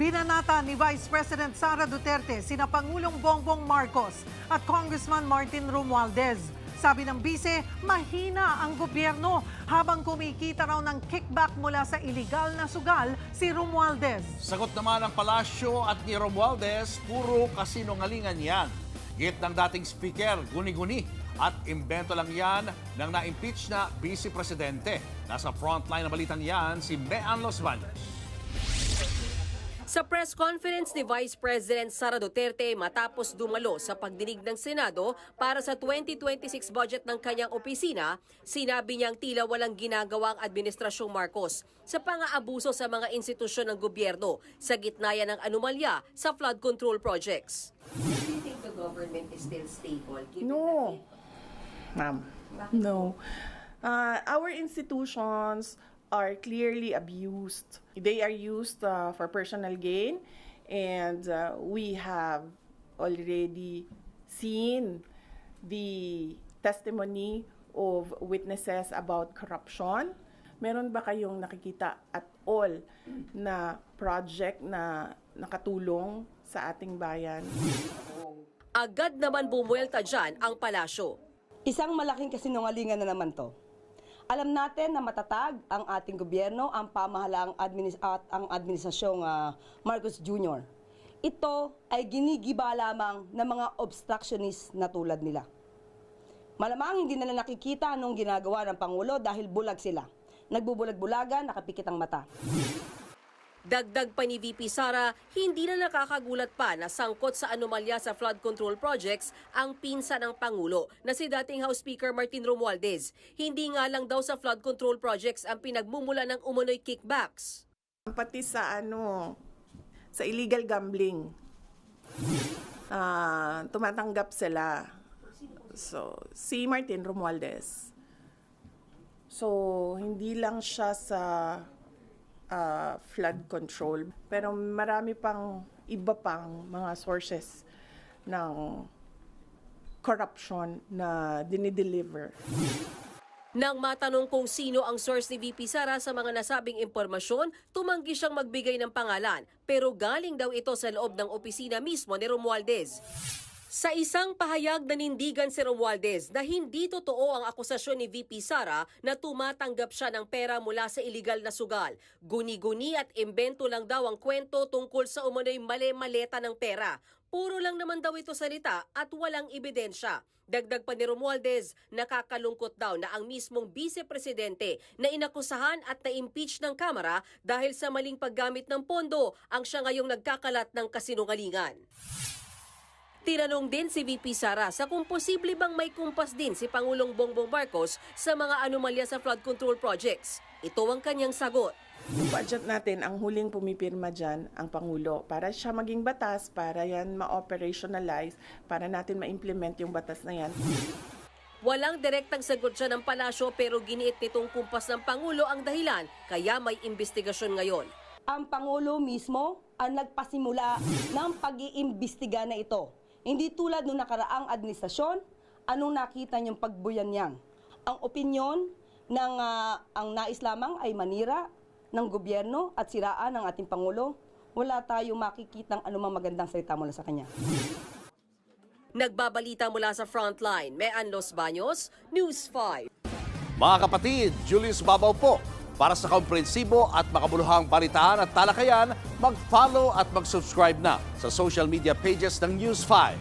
Binanata ni Vice President Sara Duterte sina Pangulong Bongbong Marcos at Congressman Martin Romualdez. Sabi ng bise, mahina ang gobyerno habang kumikita raw ng kickback mula sa iligal na sugal si Romualdez. Sagot naman ng palasyo at ni Romualdez, puro kasinungalingan yan. Git ng dating speaker, guni-guni at imbento lang yan ng na-impeach na vice presidente. Nasa frontline na balitan yan si Mean Los Baños. Sa press conference ni Vice President Sara Duterte matapos dumalo sa pagdinig ng Senado para sa 2026 budget ng kanyang opisina, sinabi niyang tila walang ginagawa ang Administrasyong Marcos sa pang-aabuso sa mga institusyon ng gobyerno sa gitna yan ng anomalya sa flood control projects. Do you think the government is still stable? No, ma'am. No. Our institutions are clearly abused. They are used for personal gain, and we have already seen the testimony of witnesses about corruption. Meron ba kayong nakikita at all na project na nakatulong sa ating bayan? Agad naman bumuelta dyan ang palasyo. Isang malaking kasinungalingan na naman to. Alam natin na matatag ang ating gobyerno, ang pamahalaang ang administrasyong Marcos Jr. Ito ay ginigiba lamang ng mga obstructionist na tulad nila. Malamang hindi nila nakikita anong ginagawa ng Pangulo dahil bulag sila. Nagbubulag-bulagan, nakapikit ang mata. Dagdag pa ni VP Sara, hindi na nakakagulat pa na sangkot sa anomalya sa flood control projects ang pinsan ng Pangulo na si dating House Speaker Martin Romualdez. Hindi nga lang daw sa flood control projects ang pinagmumula ng umunoy kickbacks. Pati sa sa illegal gambling. Tumatanggap sila. So, si Martin Romualdez. So, hindi lang siya sa flood control. Pero marami pang iba pang mga sources ng corruption na dinideliver. Nang matanong kung sino ang source ni VP Sara sa mga nasabing impormasyon, tumanggi siyang magbigay ng pangalan. Pero galing daw ito sa loob ng opisina mismo ni Romualdez. Sa isang pahayag nanindigan si Romualdez na hindi totoo ang akusasyon ni VP Sara na tumatanggap siya ng pera mula sa iligal na sugal. Guni-guni at imbento lang daw ang kwento tungkol sa umano'y mali-maleta ng pera. Puro lang naman daw ito salita at walang ebidensya. Dagdag pa ni Romualdez, nakakalungkot daw na ang mismong vice-presidente na inakusahan at na-impeach ng Kamara dahil sa maling paggamit ng pondo ang siya ngayong nagkakalat ng kasinungalingan. Tinanong din si VP Sara sa kung posible bang may kumpas din si Pangulong Bongbong Marcos sa mga anomalya sa flood control projects. Ito ang kanyang sagot. Yung budget natin, ang huling pumipirma dyan, ang Pangulo. Para siya maging batas, para yan ma-operationalize, para natin ma-implement yung batas na yan. Walang direktang sagot siya ng palasyo pero giniit nitong kumpas ng Pangulo ang dahilan kaya may investigasyon ngayon. Ang Pangulo mismo ang nagpasimula ng pag-iimbestiga na ito. Hindi tulad nung nakaraang administrasyon, anong nakita niyong pagbuyan niyan. Ang opinyon ng ang nais lamang ay manira ng gobyerno at siraan ng ating Pangulo. Wala tayong makikitang anumang magandang salita mula sa kanya. Nagbabalita mula sa Frontline, Mean Los Baños, News 5. Mga kapatid, Julius Babaw po. Para sa komprehensibo at makabuluhang balitaan at talakayan, mag-follow at mag-subscribe na sa social media pages ng News 5.